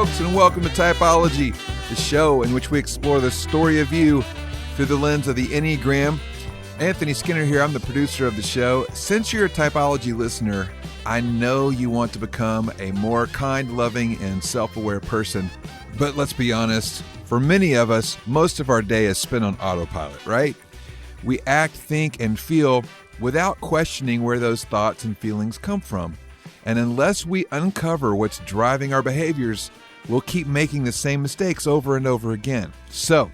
folks, and welcome to Typology, the show in which we explore the story of you through the lens of the Enneagram. Anthony Skinner here. I'm the producer of the show. Since you're a Typology listener, I know you want to become a more kind, loving, and self-aware person. But let's be honest, for many of us, most of our day is spent on autopilot, right? We act, think, and feel without questioning where those thoughts and feelings come from. And unless we uncover what's driving our behaviors, we'll keep making the same mistakes over and over again. So,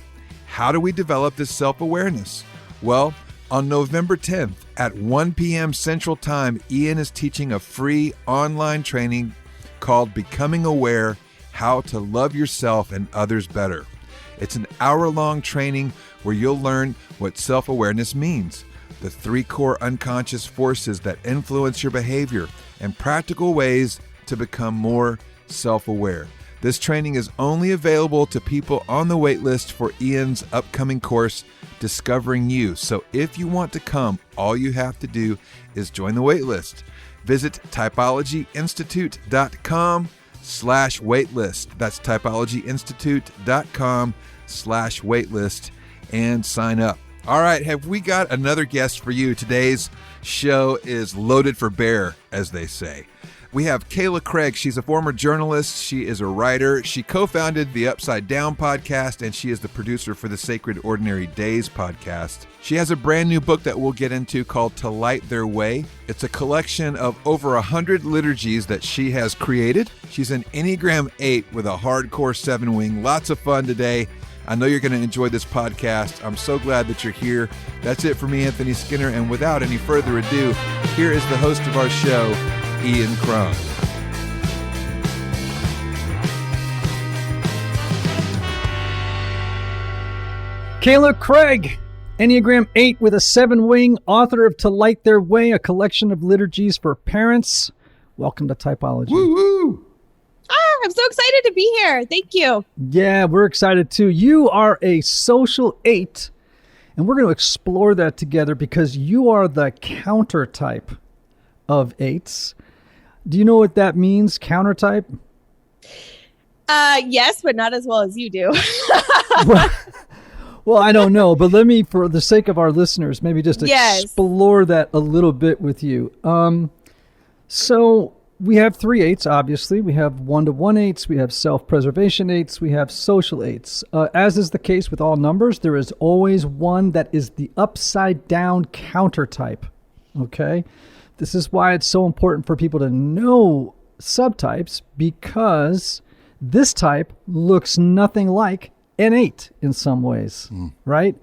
how do we develop this self-awareness? Well, on November 10th at 1 p.m. Central Time, Ian is teaching a free online training called Becoming Aware: How to Love Yourself and Others Better. It's an hour-long training where you'll learn what self-awareness means, the 3 core unconscious forces that influence your behavior, and practical ways to become more self-aware. This training is only available to people on the wait list for Ian's upcoming course, Discovering You. So if you want to come, all you have to do is join the wait list. Visit typologyinstitute.com/waitlist. That's typologyinstitute.com/waitlist and sign up. All right, have we got another guest for you? Today's show is loaded for bear, as they say. We have Kayla Craig. She's a former journalist. She is a writer. She co-founded the Upside Down podcast, and she is the producer for the Sacred Ordinary Days podcast. She has a brand new book that we'll get into called To Light Their Way. It's a collection of over 100 liturgies that she has created. She's an Enneagram 8 with a hardcore 7-wing. Lots of fun today. I know you're going to enjoy this podcast. I'm so glad that you're here. That's it for me, Anthony Skinner. And without any further ado, here is the host of our show, Ian Cron. Kayla Craig, Enneagram 8 with a 7-wing, author of To Light Their Way, a collection of liturgies for parents. Welcome to Typology. Woo woo! I'm so excited to be here. Thank you. Yeah, we're excited too. You are a social 8, and we're going to explore that together because you are the counter type of 8s. Do you know what that means, counter type? Yes, but not as well as you do. Well, I don't know, but let me, for the sake of our listeners, maybe just explore that a little bit with you. So we have 3 8s, obviously. We have 1-to-1 8s, we have self-preservation 8s, we have social 8s. As is the case with all numbers, there is always one that is the upside-down counter type, okay? This is why it's so important for people to know subtypes, because this type looks nothing like an 8 in some ways, right?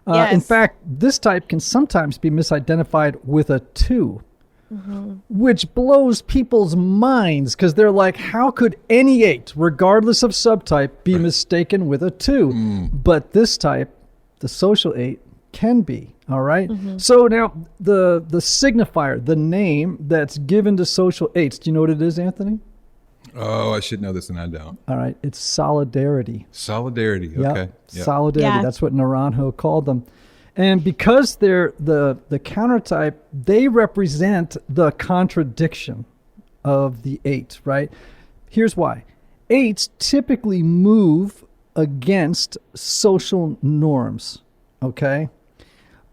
Yes. In fact, this type can sometimes be misidentified with a 2. Which blows people's minds because they're like, how could any 8, regardless of subtype, be mistaken with a 2? But this type, the social 8, can be, all right? So now the signifier, the name that's given to social 8s, do you know what it is, Anthony? Oh, I should know this and I don't. All right, it's solidarity. Solidarity, Yep. okay. Yep. Solidarity, Yeah. that's what Naranjo called them. And because they're the counter type, they represent the contradiction of the 8, right? Here's why. 8s typically move against social norms, okay?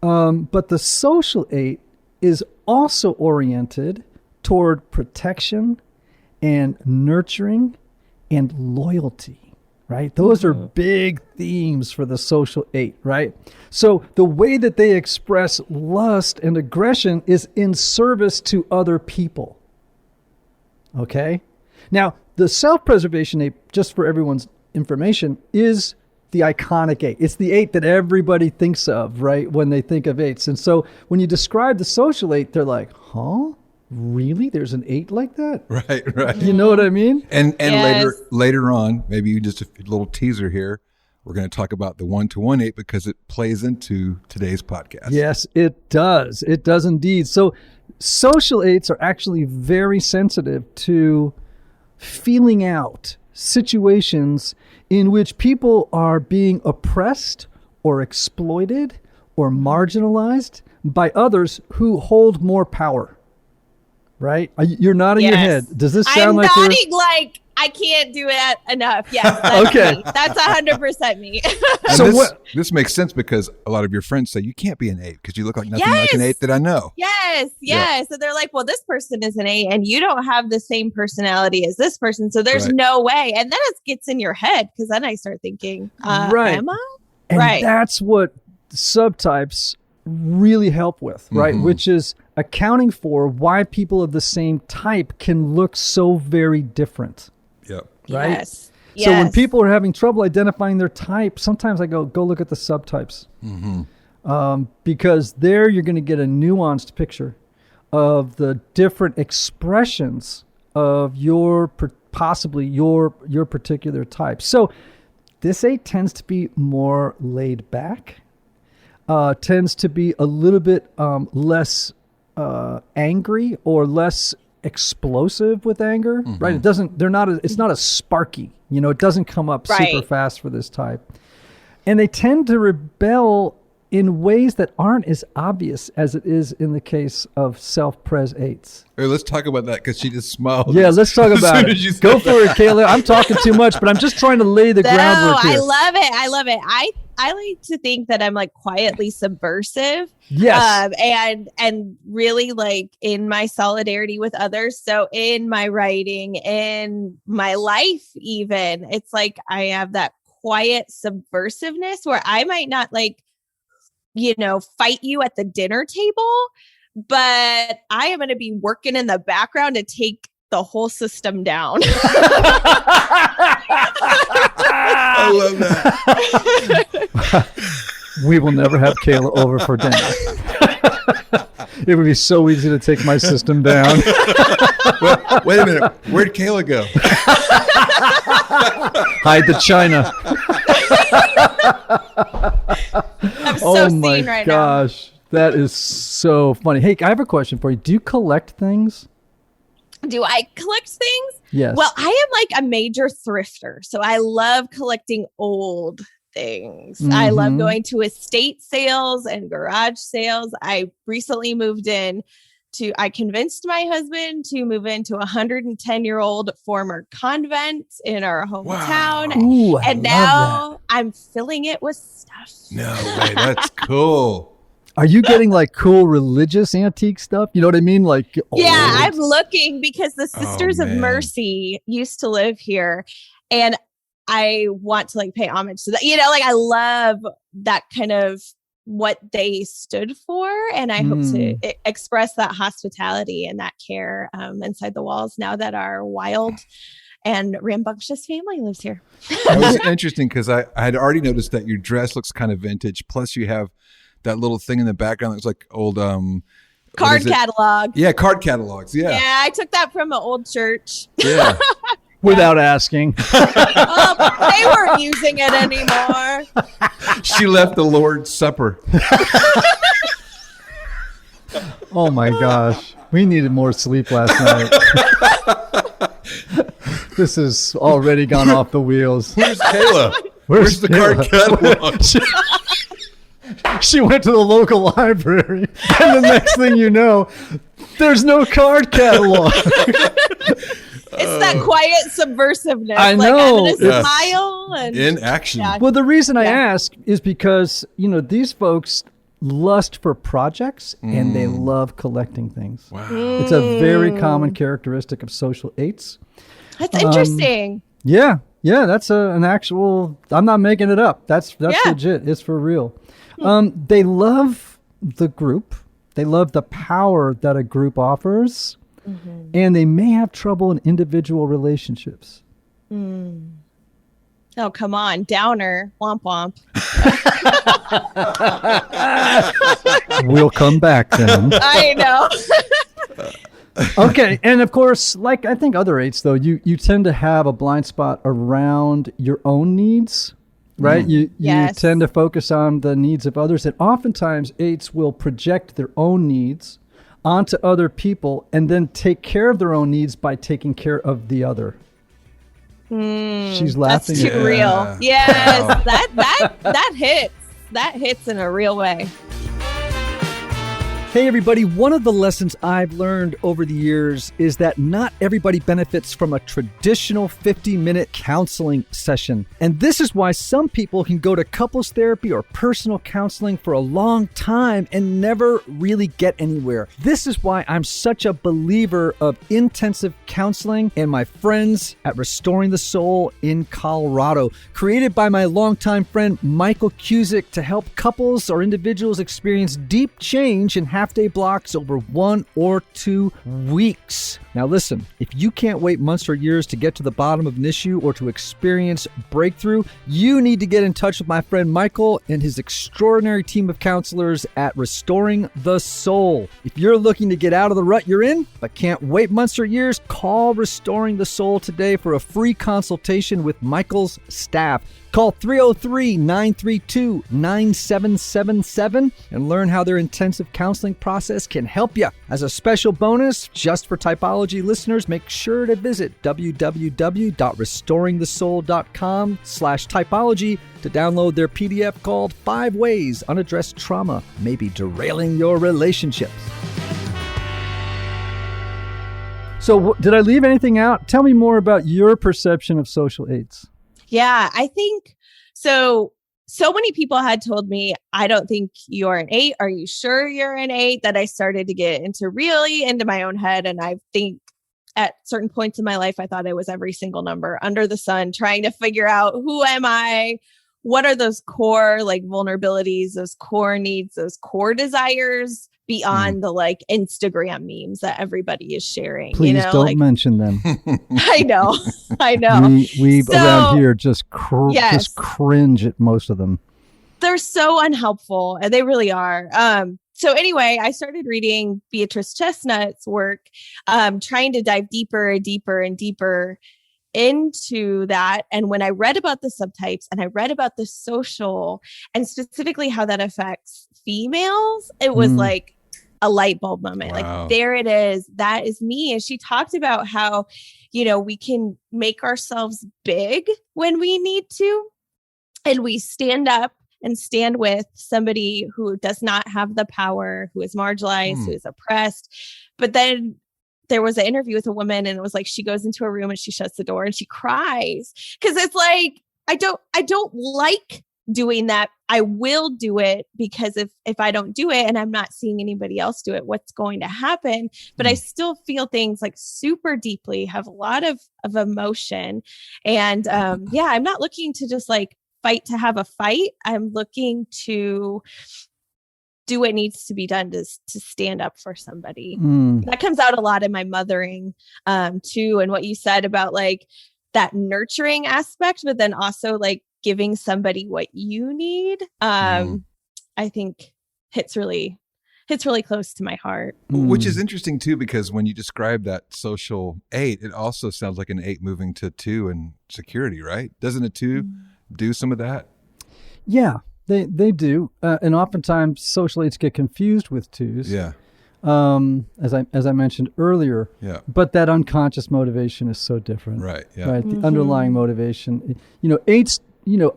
But the social 8 is also oriented toward protection and nurturing and loyalty. Right? Those are big themes for the social 8, right? So the way that they express lust and aggression is in service to other people. Okay? Now, the self-preservation 8, just for everyone's information, is the iconic 8. It's the 8 that everybody thinks of, right, when they think of 8s. And so when you describe the social 8, they're like, huh? Really? There's an 8 like that? Right. You know what I mean? And Yes. later on, maybe just a little teaser here, we're going to talk about the 1-to-1 8 because it plays into today's podcast. Yes, it does. It does indeed. So social 8s are actually very sensitive to feeling out situations in which people are being oppressed or exploited or marginalized by others who hold more power. Right? You're nodding your head. Does this sound I'm like nodding like I can't do it enough. Yes. That's Okay. me. That's 100% me. And So this makes sense because a lot of your friends say you can't be an 8 because you look like nothing like an Yes. 8 that I know. Yes. Yeah. So they're like, well, this person is an 8 and you don't have the same personality as this person. So there's Right. no way. And then it gets in your head because then I start thinking, Right. am I? And Right. that's what subtypes really help with, right? Mhm. Which is accounting for why people of the same type can look so very different, Yep. right? Yes. So when Yes. people are having trouble identifying their type, sometimes I go look at the subtypes. Because there you're going to get a nuanced picture of the different expressions of possibly your particular type. So this 8 tends to be more laid back, tends to be a little bit less angry or less explosive with anger, right? It's not as sparky, it doesn't come up super Right. fast for this type. And they tend to rebel in ways that aren't as obvious as it is in the case of self-pres 8s. Hey, let's talk about that because she just smiled. Yeah, let's talk as about soon it. as you said Go for that. it, Kayla. I'm talking too much, but I'm just trying to lay the groundwork here. I love it. I love it. I like to think that I'm like quietly subversive. Yes. And really like in my solidarity with others. So in my writing, in my life, even, it's like I have that quiet subversiveness where I might not like, fight you at the dinner table, but I am going to be working in the background to take the whole system down. I love that. We will never have Kayla over for dinner. It would be so easy to take my system down. Well, wait a minute. Where'd Kayla go? Hide the china. I'm so seen my right gosh. That is so funny. Hey, I have a question for you. Do you collect things? now. Do I collect things? Yes. Well, I am like a major thrifter. So I love collecting old things. I love Mhm. going to estate sales and garage sales. I recently moved in I convinced my husband to move into a 110-year-old former convent in our hometown. Ooh, I And love now I'm filling it with stuff. No way. That's cool. that. Are you getting like cool religious antique stuff? You know what I mean? Like Yeah, old- I'm looking because the Sisters of man. Mercy used to live here, and I want to like pay homage to that. Like I love that kind of what they stood for, and I hope to express that hospitality and that care inside the walls now that our wild and rambunctious family lives here. It was interesting because I had already noticed that your dress looks kind of vintage. Plus, you have that little thing in the background that looks like old what Card is it? catalog. Yeah, card catalogs. Yeah. Yeah, I took that from an old church. Yeah. without asking. Oh, they weren't using it anymore. She left the Lord's Supper. Oh my gosh. We needed more sleep last night. This has already gone off the wheels. Where's Kayla? Where's the card catalog? She went to the local library, and the next thing you know, there's no card catalog. It's that quiet subversiveness. I Like know. I'm gonna Yes. smile and In action. Yeah. Well, the reason I Yeah. ask is because, these folks lust for projects and they love collecting things. Wow. It's a very common characteristic of social 8s. That's interesting. Yeah, that's an actual. I'm not making it up. That's Yeah. legit. It's for real. They love the group. They love the power that a group offers, and they may have trouble in individual relationships. Oh, come on, downer, womp womp. We'll come back then. I know. Okay, and of course, like I think other 8s, though, you tend to have a blind spot around your own needs, right? You Yes. tend to focus on the needs of others, and oftentimes 8s will project their own needs onto other people and then take care of their own needs by taking care of the other. She's laughing. That's too Yeah. real. Yes, Wow. that hits. That hits in a real way. Hey everybody, one of the lessons I've learned over the years is that not everybody benefits from a traditional 50-minute counseling session. And this is why some people can go to couples therapy or personal counseling for a long time and never really get anywhere. This is why I'm such a believer of intensive counseling and my friends at Restoring the Soul in Colorado, created by my longtime friend Michael Cusick to help couples or individuals experience deep change in half-day blocks over 1 or 2 weeks. Now listen, if you can't wait months or years to get to the bottom of an issue or to experience breakthrough, you need to get in touch with my friend Michael and his extraordinary team of counselors at Restoring the Soul. If you're looking to get out of the rut you're in, but can't wait months or years, call Restoring the Soul today for a free consultation with Michael's staff. Call 303-932-9777 and learn how their intensive counseling process can help you. As a special bonus, just for Typology listeners, make sure to visit www.restoringthesoul.com/typology to download their PDF called 5 Ways Unaddressed Trauma May Be Derailing Your Relationships. So did I leave anything out? Tell me more about your perception of social eights. Yeah, I think so. So many people had told me, I don't think you're an 8. Are you sure you're an 8? That I started to get really into my own head. And I think at certain points in my life, I thought I was every single number under the sun, trying to figure out who am I? What are those core vulnerabilities, those core needs, those core desires beyond the Instagram memes that everybody is sharing? Please don't mention them. I know. We around here just cringe at most of them. They're so unhelpful, and they really are. So anyway, I started reading Beatrice Chestnut's work, trying to dive deeper and deeper into that. And when I read about the subtypes and I read about the social and specifically how that affects females, it was like a light bulb moment. Wow. Like, there it is. That is me. And she talked about how, we can make ourselves big when we need to. And we stand up and stand with somebody who does not have the power, who is marginalized, who is oppressed. But then there was an interview with a woman, and it was like, she goes into a room and she shuts the door and she cries. Cause it's like, I don't like doing that. I will do it, because if I don't do it and I'm not seeing anybody else do it, what's going to happen? But I still feel things super deeply, have a lot of emotion. And I'm not looking to just fight to have a fight. I'm looking to do what needs to be done to stand up for somebody. That comes out a lot in my mothering too. And what you said about that nurturing aspect, but then also giving somebody what you need, I think hits really close to my heart. Which is interesting too, because when you describe that social 8, it also sounds like an 8 moving to 2 in security, right? Doesn't a 2 do some of that? Yeah, they do. And oftentimes social 8s get confused with 2s. Yeah. As I mentioned earlier. Yeah. But that unconscious motivation is so different. Right. Yeah. Right. The underlying motivation. 8s,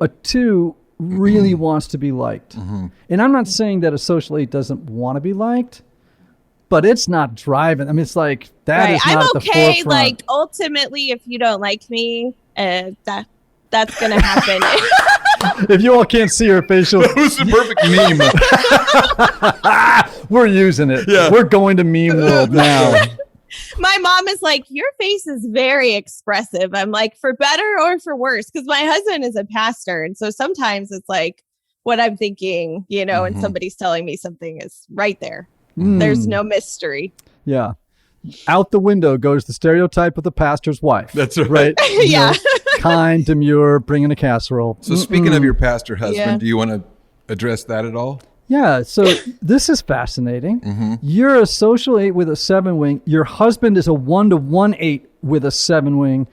a 2 really wants to be liked. And I'm not saying that a social 8 doesn't want to be liked, but it's not driving. I mean, it's like that is not I'm okay. at the forefront. Ultimately, if you don't like me, that's going to happen. If you all can't see her facial, that was the perfect meme. We're using it. Yeah. We're going to meme world now. My mom is like, your face is very expressive. I'm like, for better or for worse, because my husband is a pastor. And so sometimes it's what I'm thinking, and somebody's telling me something is right there. There's no mystery. Yeah. Out the window goes the stereotype of the pastor's wife. That's right. Yeah. Kind, demure, bringing a casserole. So speaking of your pastor husband, do you want to address that at all? Yeah, so this is fascinating. You're a social 8 with a 7 wing. Your husband is a 1 to 1/8 with a 7 wing.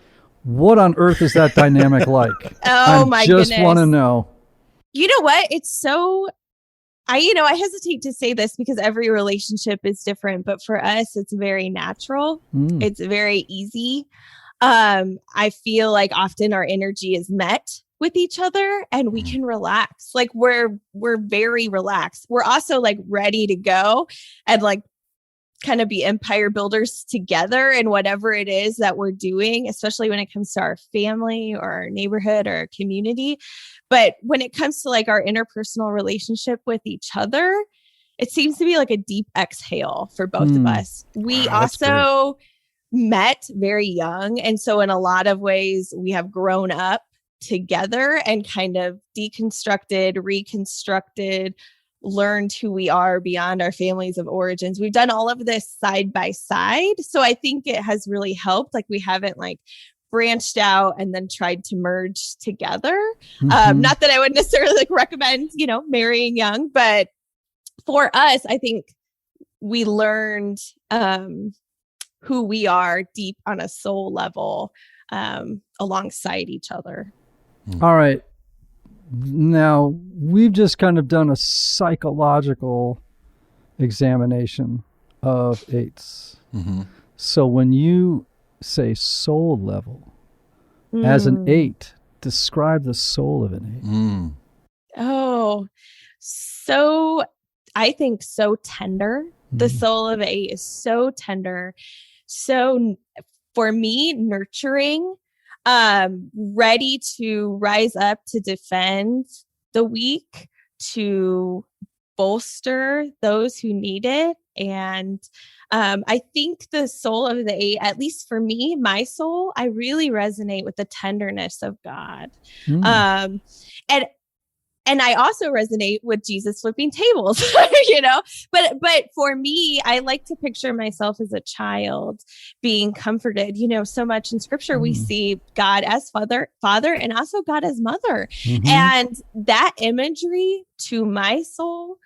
What on earth is that dynamic like? My goodness. Just want to know. You know what? It's so, I hesitate to say this because every relationship is different, but for us, it's very natural. It's very easy. I feel like often our energy is met with each other and we can relax. Like we're very relaxed. We're also like ready to go and like kind of be empire builders together in whatever it is that we're doing, especially when it comes to our family or our neighborhood or our community. But when it comes to like our interpersonal relationship with each other, it seems to be like a deep exhale for both of us. We also met very young. And so in a lot of ways, we have grown up together and kind of deconstructed, reconstructed, learned who we are beyond our families of origins. We've done all of this side by side. So I think it has really helped. Like we haven't like branched out and then tried to merge together. Not that I would necessarily like recommend, marrying young, but for us, I think we learned who we are deep on a soul level alongside each other. All right. Now, we've just kind of done a psychological examination of eights. So when you say soul level, as an eight, describe the soul of an eight. Oh, so I think so tender. The soul of an eight is so tender. So for me, nurturing, ready to rise up to defend the weak, to bolster those who need it. And I think the soul of the eight, at least for me, my soul, I really resonate with the tenderness of God. And I also resonate with Jesus flipping tables, but for me, I like to picture myself as a child being comforted. So much in scripture, we see God as father, and also God as mother. And that imagery to my soul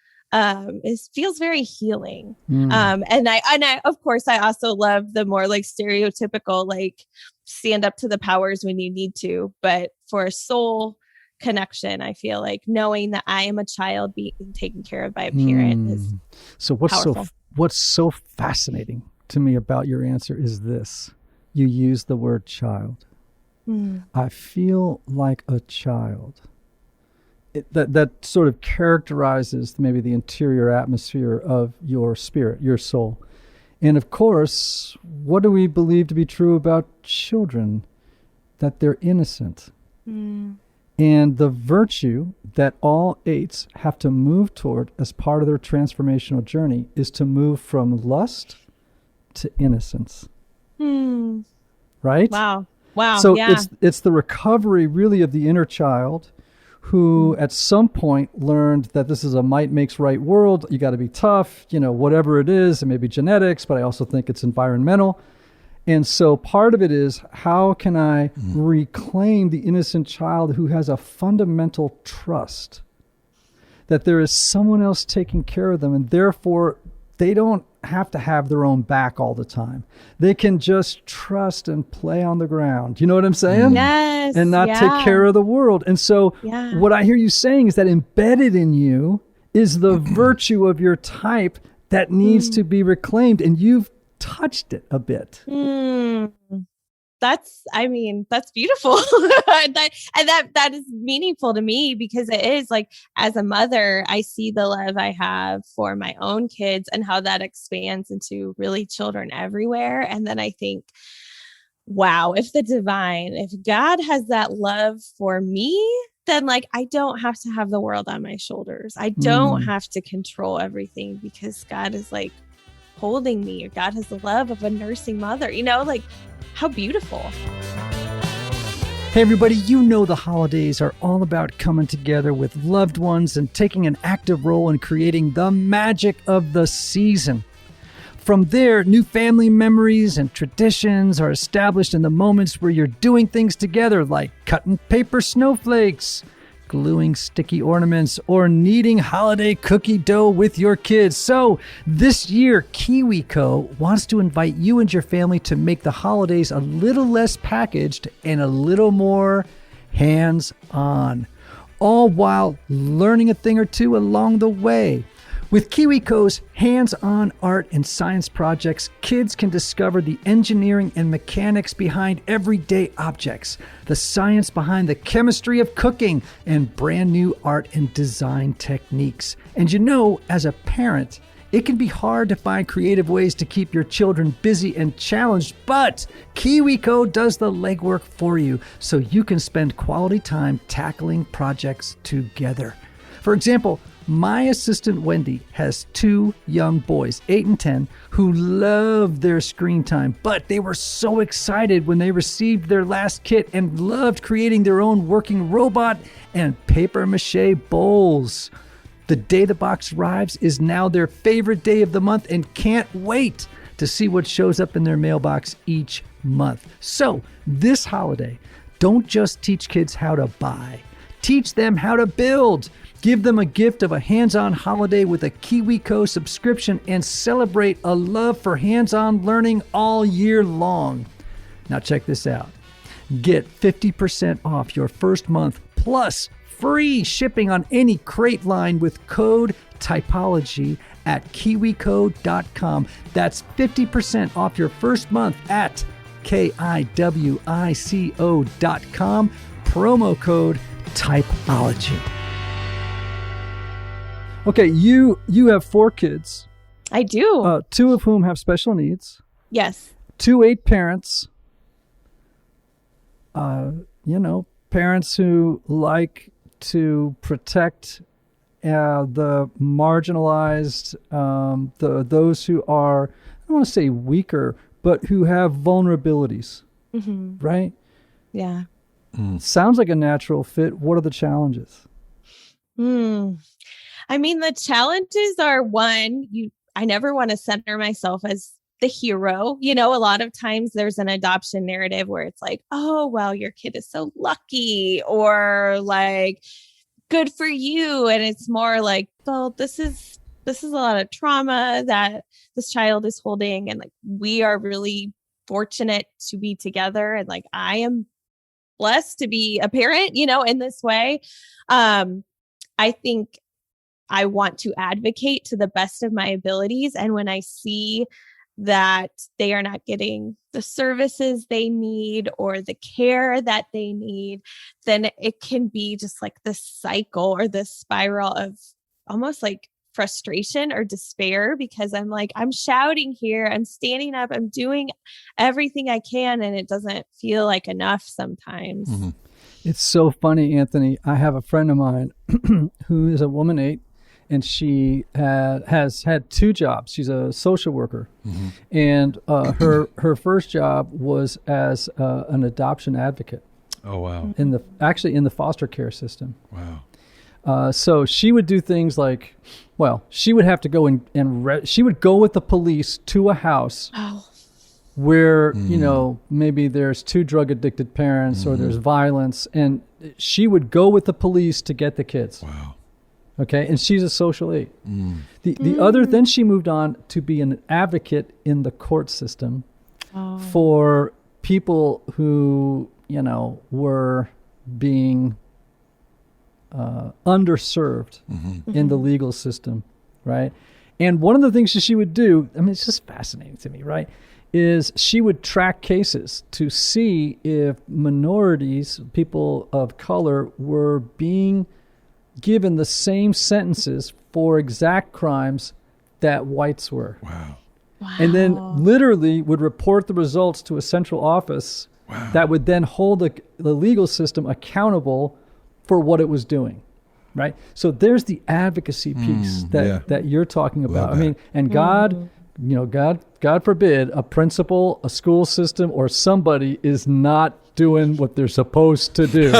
feels very healing. And I, of course, I also love the more like stereotypical, like stand up to the powers when you need to, but for a soul connection, I feel like knowing that I am a child being taken care of by a parent is so powerful. What's so fascinating to me about your answer is this: you use the word child. I feel like a child. That sort of characterizes maybe the interior atmosphere of your spirit, your soul. And of course, what do we believe to be true about children? That they're innocent. And the virtue that all eights have to move toward as part of their transformational journey is to move from lust to innocence. Right? Wow. So yeah. it's the recovery really of the inner child who at some point learned that this is a might makes right world. You got to be tough, whatever it is. It may be genetics, but I also think it's environmental. And so part of it is, how can I reclaim the innocent child who has a fundamental trust that there is someone else taking care of them, and therefore they don't have to have their own back all the time. They can just trust and play on the ground. You know what I'm saying? Yes. And not take care of the world. And so what I hear you saying is that embedded in you is the virtue of your type that needs to be reclaimed, and you've touched it a bit. That's beautiful. that is meaningful to me, because it is like, as a mother, I see the love I have for my own kids and how that expands into really children everywhere. And then I think, wow, if God has that love for me, then like, I don't have to have the world on my shoulders. I don't have to control everything, because God is like holding me. God has the love of a nursing mother, like, how beautiful. Hey everybody, the holidays are all about coming together with loved ones and taking an active role in creating the magic of the season. From there, new family memories and traditions are established in the moments where you're doing things together, like cutting paper snowflakes, gluing sticky ornaments, or kneading holiday cookie dough with your kids. So this year, KiwiCo wants to invite you and your family to make the holidays a little less packaged and a little more hands-on, all while learning a thing or two along the way. With KiwiCo's hands-on art and science projects, kids can discover the engineering and mechanics behind everyday objects, the science behind the chemistry of cooking, and brand new art and design techniques. And you know, as a parent, it can be hard to find creative ways to keep your children busy and challenged, but KiwiCo does the legwork for you so you can spend quality time tackling projects together. For example, my assistant Wendy has 2 young boys, 8 and 10, who love their screen time, but they were so excited when they received their last kit and loved creating their own working robot and papier-mâché bowls. The day the box arrives is now their favorite day of the month and can't wait to see what shows up in their mailbox each month. So this holiday, don't just teach kids how to buy. Teach them how to build. Give them a gift of a hands-on holiday with a KiwiCo subscription and celebrate a love for hands-on learning all year long. Now check this out. Get 50% off your first month plus free shipping on any crate line with code typology at kiwico.com. That's 50% off your first month at kiwico.com. Promo code typology. Okay, you have 4 kids. I do. 2 of whom have special needs. Yes. 2 8 parents. Parents who like to protect the marginalized, those who are, I don't want to say weaker, but who have vulnerabilities, right? Yeah. Sounds like a natural fit. What are the challenges? I mean, the challenges are one, I never want to center myself as the hero. You know, a lot of times there's an adoption narrative where it's like, oh, well, your kid is so lucky, or like, good for you. And it's more like, well, this is a lot of trauma that this child is holding. And like, we are really fortunate to be together. And like, I am blessed to be a parent, in this way. I think I want to advocate to the best of my abilities. And when I see that they are not getting the services they need or the care that they need, then it can be just like this cycle or this spiral of almost like frustration or despair, because I'm like, I'm shouting here, I'm standing up, I'm doing everything I can, and it doesn't feel like enough sometimes. Mm-hmm. It's so funny, Anthony. I have a friend of mine who is a woman 8, and she has had 2 jobs. She's a social worker, and her first job was as an adoption advocate. Oh wow! In the foster care system. Wow. So she would do things like, she would have to go she would go with the police to a house where, maybe there's 2 drug addicted parents or there's violence, and she would go with the police to get the kids. Wow. Okay. And she's a social 8. Then she moved on to be an advocate in the court system for people who, were being underserved in the legal system, right? And one of the things that she would do, I mean, it's just fascinating to me, right, is she would track cases to see if minorities, people of color, were being given the same sentences for exact crimes that whites were. Wow. And then literally would report the results to a central office that would then hold the legal system accountable for what it was doing, right? So there's the advocacy piece that you're talking about. I mean, and God, God forbid a principal, a school system, or somebody is not doing what they're supposed to do.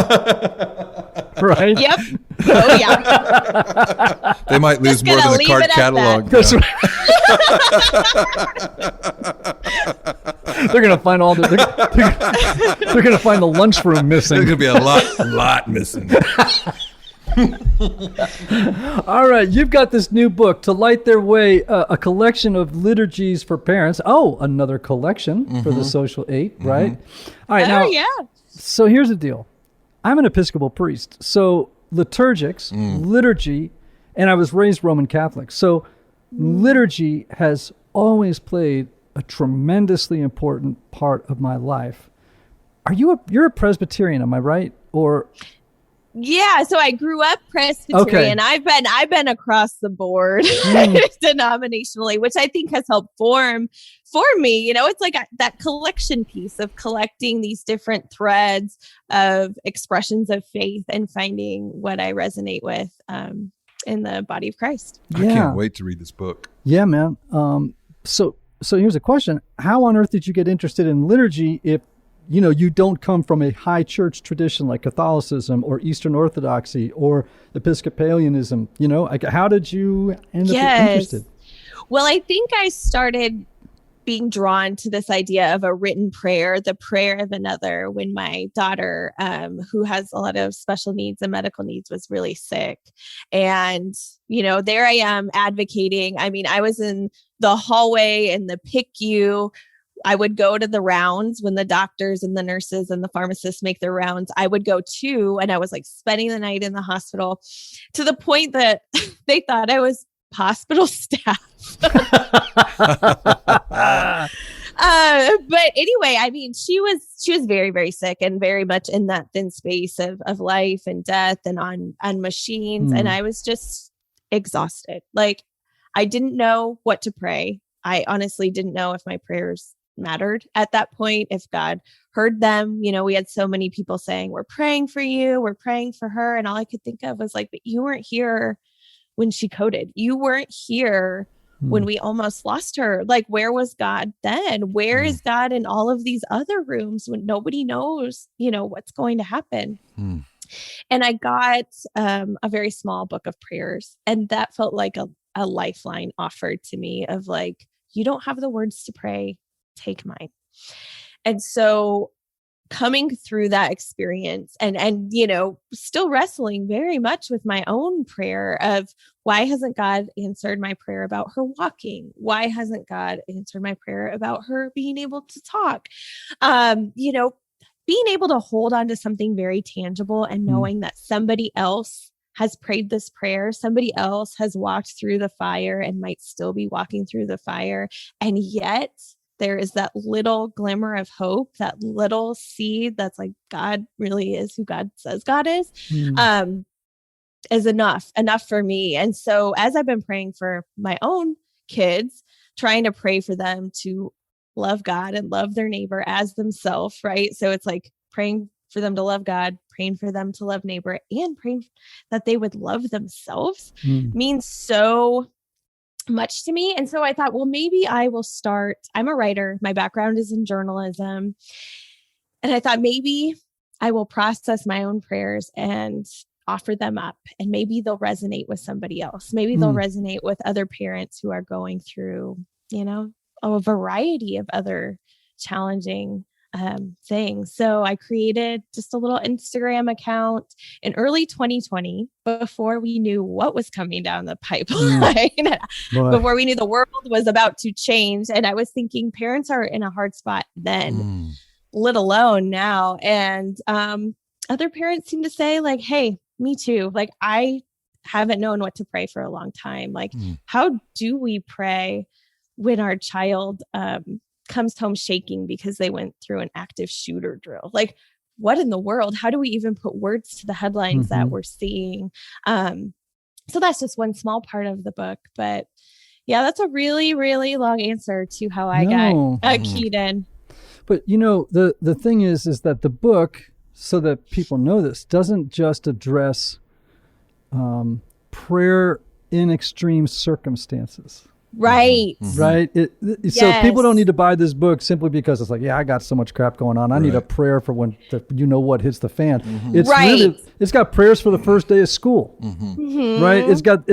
Right? Yep. Oh, yeah. They might lose more than a card catalog. That's right. They're gonna find they're gonna find the lunchroom missing. There's gonna be a lot missing. All right, you've got this new book, To Light Their Way, a collection of liturgies for parents. Oh, another collection for the social 8, right? All right, now. Yeah. So here's the deal. I'm an Episcopal priest, so liturgics, liturgy, And I was raised Roman Catholic. So liturgy has always played a tremendously important part of my life. You're a Presbyterian, am I right? Or yeah, so I grew up Presbyterian. Okay. I've been across the board denominationally, which I think has helped for me. You know, it's like that collection piece of collecting these different threads of expressions of faith and finding what I resonate with in the body of Christ. I can't wait to read this book. Yeah, man. So here's a question: how on earth did you get interested in liturgy if you don't come from a high church tradition like Catholicism or Eastern Orthodoxy or Episcopalianism? How did you end up interested? Well, I think I started being drawn to this idea of a written prayer, the prayer of another, when my daughter, who has a lot of special needs and medical needs, was really sick. And, there I am advocating. I mean, I was in the hallway in the PICU. I would go to the rounds when the doctors and the nurses and the pharmacists make their rounds. I would go too. And I was like spending the night in the hospital to the point that they thought I was hospital staff. But anyway, I mean, she was very, very sick and very much in that thin space of life and death and on machines. And I was just exhausted. Like, I didn't know what to pray. I honestly didn't know if my prayers mattered at that point, if God heard them. We had so many people saying, we're praying for you, we're praying for her. And all I could think of was like, but you weren't here when she coded. You weren't here when we almost lost her. Like, where was God then? Where is God in all of these other rooms when nobody knows, what's going to happen? And I got a very small book of prayers. And that felt like a lifeline offered to me of like, you don't have the words to pray, take mine. And so coming through that experience and still wrestling very much with my own prayer of why hasn't God answered my prayer about her walking? Why hasn't God answered my prayer about her being able to talk? Being able to hold on to something very tangible and knowing that somebody else has prayed this prayer, somebody else has walked through the fire and might still be walking through the fire. And yet there is that little glimmer of hope, that little seed that's like, God really is who God says God is enough for me. And so as I've been praying for my own kids, trying to pray for them to love God and love their neighbor as themselves, right? So it's like praying for them to love God, praying for them to love neighbor, and praying that they would love themselves means so much to me. And so I thought, well, maybe I will start. I'm a writer. My background is in journalism. And I thought maybe I will process my own prayers and offer them up. And maybe they'll resonate with somebody else. Maybe they'll resonate with other parents who are going through, a variety of other challenging things. So I created just a little Instagram account in early 2020 before we knew what was coming down the pipeline, before we knew the world was about to change. And I was thinking parents are in a hard spot then, let alone now. And other parents seem to say like, hey, me too. Like, I haven't known what to pray for a long time. Like, how do we pray when our child comes home shaking because they went through an active shooter drill? Like, what in the world? How do we even put words to the headlines that we're seeing? So that's just one small part of the book. But yeah, that's a really, really long answer to how I got keyed in. But the thing is that the book, so that people know this, doesn't just address prayer in extreme circumstances. Right. Right. So people don't need to buy this book simply because it's like, yeah, I got so much crap going on. I need a prayer for when what hits the fan. It's really, it's got prayers for the first day of school. Right. It's got,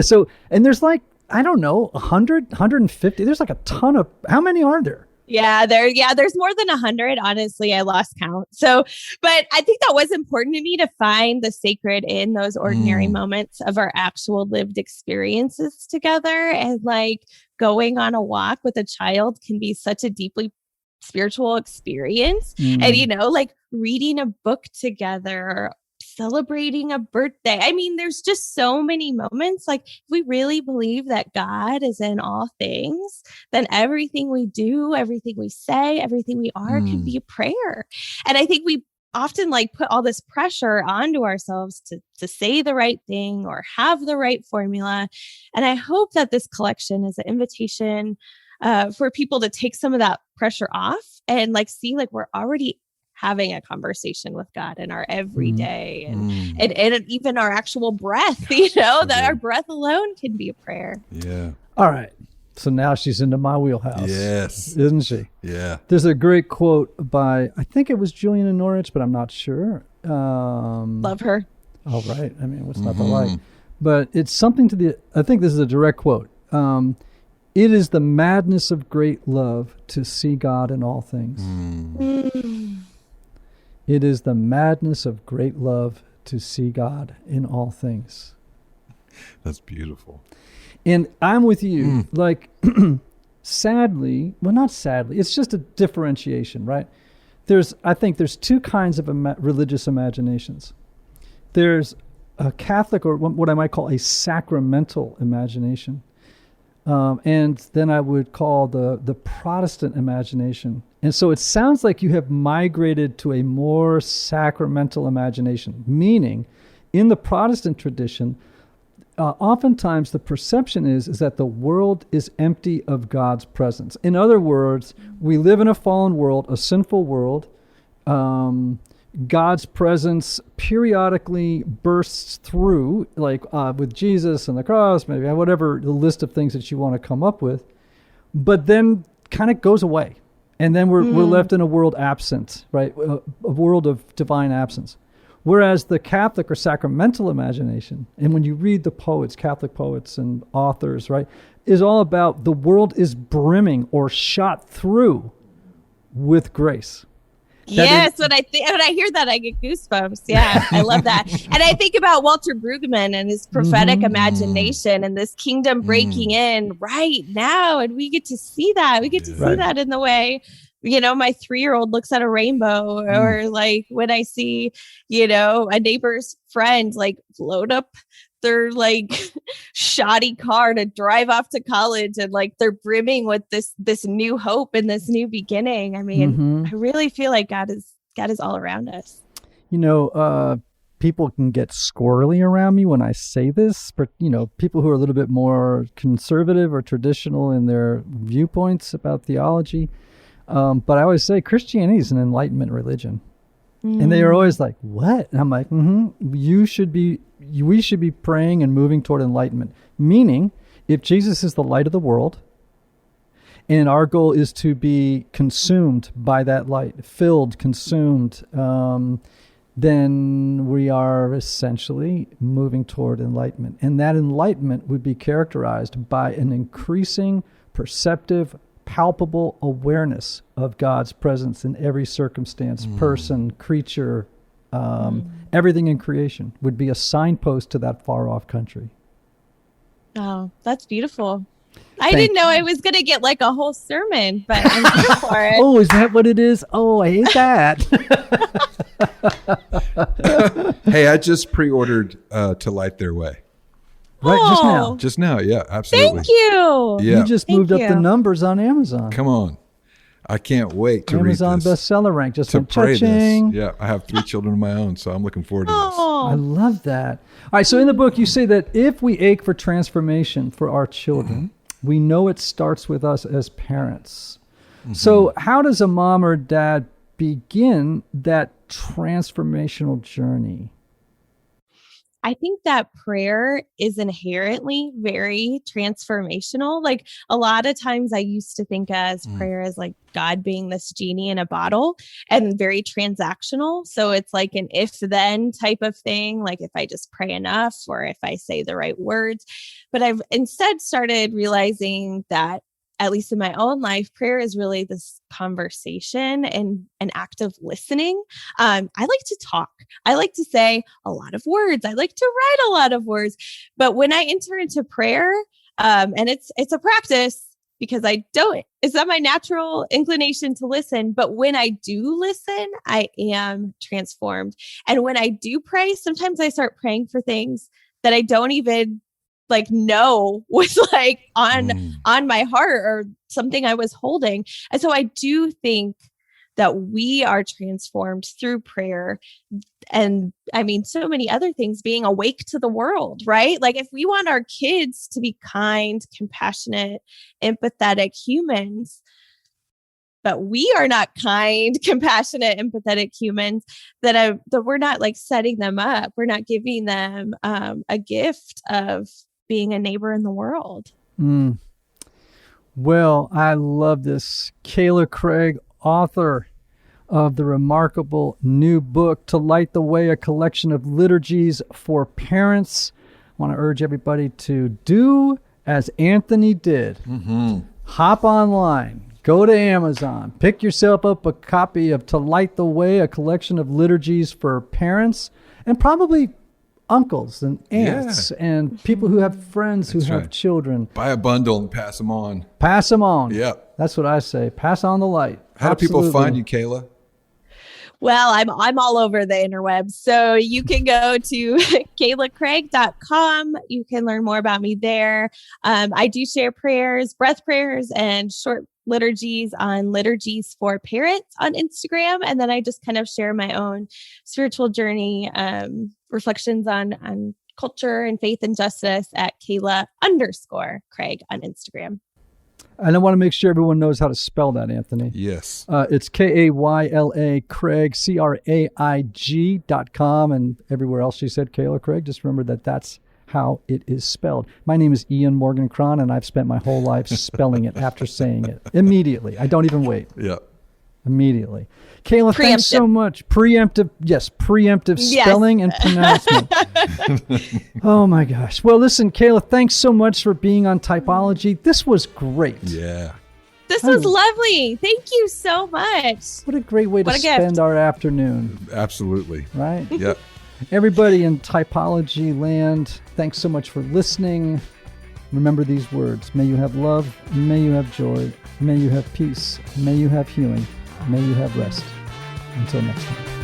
and there's like, I don't know, 100, 150. There's like a ton of, how many are there? There's more than 100. Honestly, I lost count. So, but I think that was important to me to find the sacred in those ordinary moments of our actual lived experiences together. And like going on a walk with a child can be such a deeply spiritual experience. And, like reading a book together, celebrating a birthday. I mean, there's just so many moments. Like, if we really believe that God is in all things, then everything we do, everything we say, everything we are can be a prayer. And I think we often like put all this pressure onto ourselves to say the right thing or have the right formula. And I hope that this collection is an invitation for people to take some of that pressure off and like see like we're already having a conversation with God in our everyday and even our actual breath, that our breath alone can be a prayer. Yeah. All right. So now she's into my wheelhouse. Yes. Isn't she? Yeah. There's a great quote by, I think it was Julian and Norwich, but I'm not sure. Love her. Oh, right. I mean, what's not to like? But it's something I think this is a direct quote. It is the madness of great love to see God in all things. It is the madness of great love to see God in all things. That's beautiful. And I'm with you. Like, sadly, well, not sadly, it's just a differentiation, right? I think there's two kinds of religious imaginations. There's a Catholic, or what I might call a sacramental imagination. And then I would call the Protestant imagination. And so it sounds like you have migrated to a more sacramental imagination, meaning in the Protestant tradition, oftentimes the perception is that the world is empty of God's presence. In other words, we live in a fallen world, a sinful world. God's presence periodically bursts through, like with Jesus and the cross, maybe whatever the list of things that you want to come up with, but then kind of goes away. And then we're left in a world absent, right? A world of divine absence. Whereas the Catholic or sacramental imagination, and when you read the poets, Catholic poets and authors, right, is all about the world is brimming or shot through with grace. Yes, when I hear that, I get goosebumps. Yeah, I love that. And I think about Walter Brueggemann and his prophetic imagination and this kingdom breaking in right now. And we get to see that. We get to see that in the way, my 3-year-old looks at a rainbow, or like when I see, a neighbor's friend like load up their like shoddy car to drive off to college, and like they're brimming with this new hope and this new beginning. I mean, I really feel like God is all around us. People can get squirrely around me when I say this, but people who are a little bit more conservative or traditional in their viewpoints about theology. But I always say Christianity is an Enlightenment religion. And they are always like, what? And I'm like, we should be praying and moving toward enlightenment. Meaning, if Jesus is the light of the world, and our goal is to be consumed by that light, filled, consumed, then we are essentially moving toward enlightenment. And that enlightenment would be characterized by an increasing, perceptive, palpable awareness of God's presence in every circumstance, person, creature, everything in creation would be a signpost to that far off country. Oh, that's beautiful. I didn't know I was going to get like a whole sermon, but I'm here for it. Oh, is that what it is? Oh, I hate that. Hey, I just pre-ordered To Light Their Way. Right, just now. Yeah, absolutely. Thank you. Yeah. You just moved up the numbers on Amazon. Come on. I can't wait to Amazon read this. bestseller rank. Just to pray touching. this. Yeah, I have 3 children of my own, so I'm looking forward to this. I love that. All right, so in the book you say that if we ache for transformation for our children, we know it starts with us as parents. So how does a mom or dad begin that transformational journey? I think that prayer is inherently very transformational. Like a lot of times I used to think as prayer as like God being this genie in a bottle and very transactional. So it's like an if then type of thing. Like if I just pray enough or if I say the right words, but I've instead started realizing that at least in my own life, prayer is really this conversation and an act of listening. I like to talk. I like to say a lot of words. I like to write a lot of words. But when I enter into prayer, and it's a practice, because it's not my natural inclination to listen. But when I do listen, I am transformed. And when I do pray, sometimes I start praying for things that I don't even like know was like on my heart or something I was holding. And so I do think that we are transformed through prayer. And I mean, so many other things, being awake to the world, right? Like if we want our kids to be kind, compassionate, empathetic humans, but we are not kind, compassionate, empathetic humans, that we're not like setting them up. We're not giving them a gift of being a neighbor in the world. Well, I love this. Kayla Craig, author of the remarkable new book, To Light the Way, a collection of liturgies for parents. I want to urge everybody to do as Anthony did. Hop online, go to Amazon, pick yourself up a copy of To Light the Way, a collection of liturgies for parents, and probably uncles and aunts and people who have friends who have children. Buy a bundle and pass them on. Pass them on. Yep. That's what I say. Pass on the light. How do people find you, Kayla? Well, I'm all over the interwebs. So you can go to kaylacraig.com. You can learn more about me there. I do share prayers, breath prayers, and short liturgies on Liturgies for Parents on Instagram. And then I just kind of share my own spiritual journey, reflections on culture and faith and justice at Kayla_Craig on Instagram. And I want to make sure everyone knows how to spell that, Anthony. Yes. It's Kayla Craig, CRAIG.com, and everywhere else she said Kayla Craig. Just remember that that's how it is spelled. My name is Ian Morgan Cron, and I've spent my whole life spelling it after saying it. Immediately. I don't even wait. Yeah. Immediately. Kayla, thanks so much. Preemptive spelling and pronouncement. Oh my gosh. Well, listen, Kayla, thanks so much for being on Typology. This was great. Yeah. This was lovely. Thank you so much. What a great way to spend our afternoon. Absolutely. Right? Yep. Everybody in Typology land, thanks so much for listening. Remember these words. May you have love. May you have joy. May you have peace. May you have healing. May you have rest. Until next time.